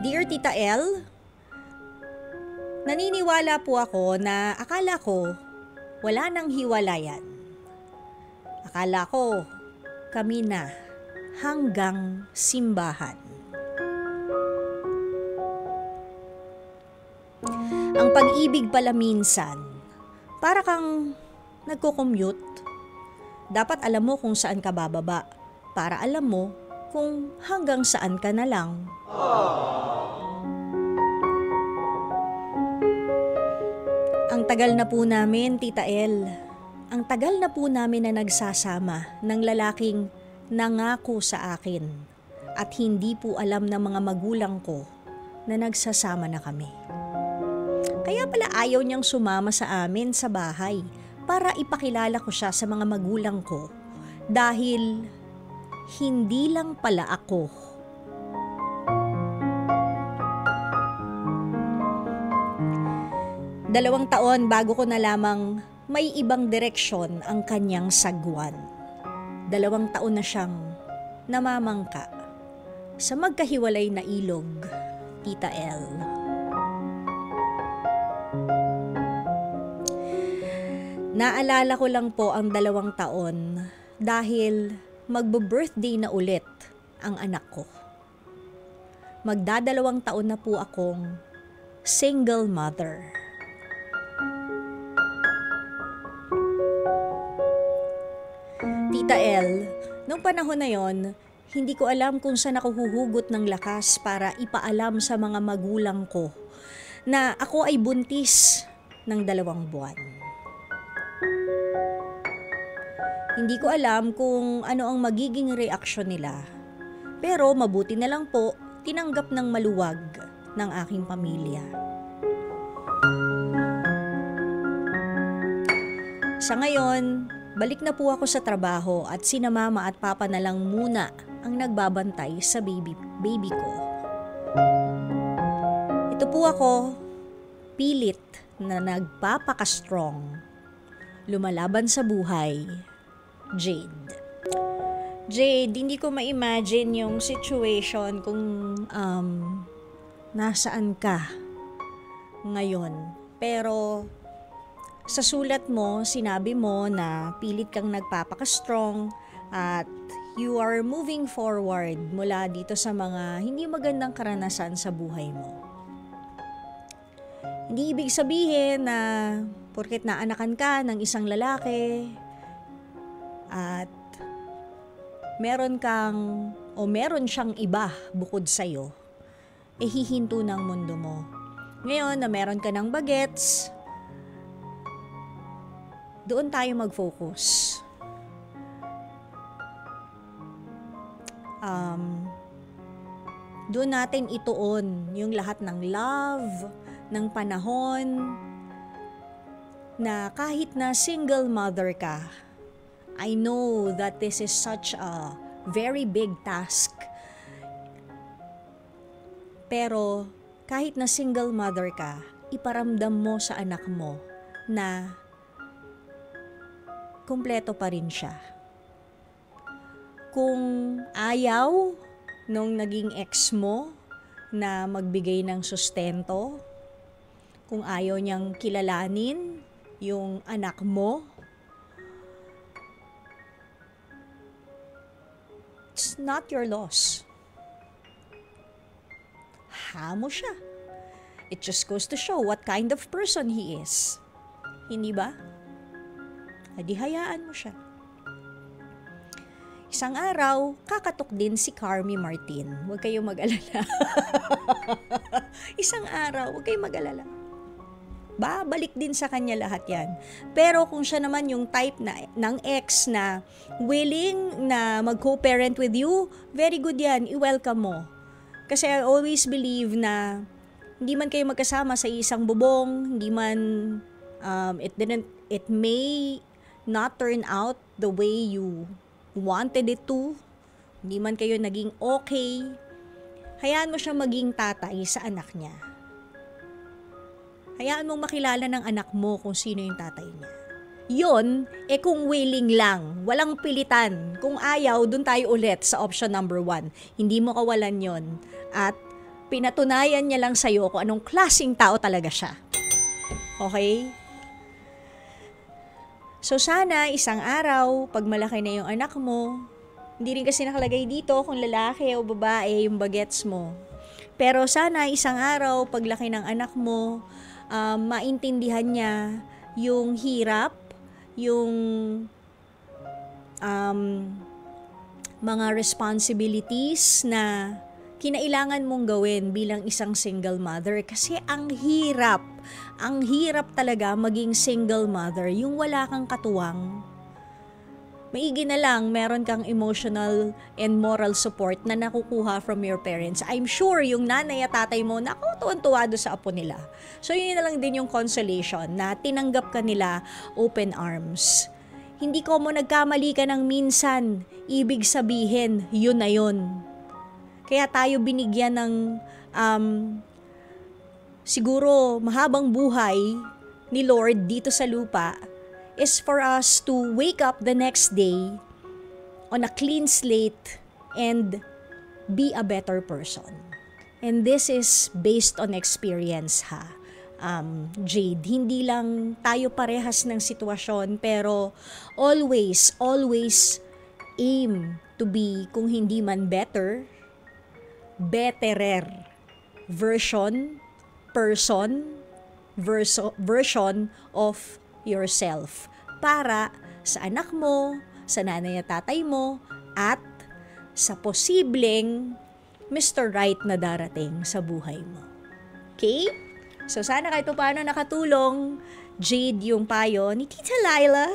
Dear Tita L, naniniwala po ako na akala ko wala nang hiwalayan. Akala ko kami na hanggang simbahan. Ang pag-ibig pala minsan, para kang nagko-commute. Dapat alam mo kung saan ka bababa, para alam mo kung hanggang saan ka na lang. Ang tagal na po namin, Tita El. Ang tagal na po namin na nagsasama ng lalaking nangako sa akin at hindi po alam ng mga magulang ko na nagsasama na kami. Kaya pala ayaw niyang sumama sa amin sa bahay para ipakilala ko siya sa mga magulang ko dahil hindi lang pala ako. Dalawang taon bago ko nalamang may ibang direksyon ang kanyang sagwan. 2 taon na siyang namamangka sa magkahiwalay na ilog, Tita L. Naalala ko lang po ang 2 taon dahil magbo-birthday na ulit ang anak ko. Magdadalawang taon na po akong single mother. Tita L, nung panahon na yon, hindi ko alam kung saan ako huhugot ng lakas para ipaalam sa mga magulang ko na ako ay buntis ng 2 buwan. Hindi ko alam kung ano ang magiging reaksyon nila. Pero mabuti na lang po, tinanggap ng maluwag ng aking pamilya. Sa ngayon, balik na po ako sa trabaho at sina mama at papa na lang muna ang nagbabantay sa baby ko. Ito po ako, pilit na nagpapaka-strong, lumalaban sa buhay. Jade, hindi ko ma-imagine yung situation kung nasaan ka ngayon. Pero sa sulat mo, sinabi mo na pilit kang nagpapaka-strong at you are moving forward mula dito sa mga hindi magandang karanasan sa buhay mo. Hindi ibig sabihin na porket naanakan ka ng isang lalaki at meron siyang iba bukod sa'yo, hihinto ng mundo mo. Ngayon na meron ka ng bagets, doon tayo mag-focus. Doon natin ituon yung lahat ng love, ng panahon, na kahit na single mother ka, I know that this is such a very big task. Pero kahit na single mother ka, iparamdam mo sa anak mo na kumpleto pa rin siya. Kung ayaw nung naging ex mo na magbigay ng sustento, kung ayaw niyang kilalanin yung anak mo, it's not your loss. Hamo siya. It just goes to show what kind of person he is. Hindi ba? Adi hayaan mo siya. Isang araw, kakatok din si Carmi Martin. Huwag kayong mag-alala. Isang araw, huwag kayong mag-alala. Babalik din sa kanya lahat yan. Pero kung siya naman yung type ng ex na willing na mag-co-parent with you, very good yan, i-welcome mo. Kasi I always believe na hindi man kayo magkasama sa isang bubong, hindi man it may not turn out the way you wanted it to, hindi man kayo naging okay, hayaan mo siya maging tatay sa anak niya. Hayaan mong makilala ng anak mo kung sino yung tatay niya. Yun, kung willing lang, walang pilitan. Kung ayaw, dun tayo ulit sa option number 1. Hindi mo kawalan yon. At Pinatunayan niya lang sa'yo kung anong klaseng tao talaga siya. Okay? So sana isang araw, pag malaki na yung anak mo, hindi rin kasi nakalagay dito kung lalaki o babae yung bagets mo. Pero sana isang araw, paglaki ng anak mo, maintindihan niya yung hirap, yung mga responsibilities na kinailangan mong gawin bilang isang single mother. Kasi ang hirap talaga maging single mother, yung wala kang katuwang. Maigi na lang, meron kang emotional and moral support na nakukuha from your parents. I'm sure yung nanay at tatay mo, naku, tuwan-tuwa doon sa apo nila. So yun na lang din yung consolation na tinanggap ka nila open arms. Hindi ko mo nagkamali ka ng minsan, ibig sabihin, yun na yun. Kaya tayo binigyan ng siguro mahabang buhay ni Lord dito sa lupa is for us to wake up the next day on a clean slate and be a better person. And this is based on experience ha. Jade, hindi lang tayo parehas ng sitwasyon pero always aim to be kung hindi man better, betterer version of yourself para sa anak mo, sa nanay at tatay mo, at sa posibleng Mr. Right na darating sa buhay mo. Okay? So sana kahit paano nakatulong, Jade, yung payo ni Tita Laila.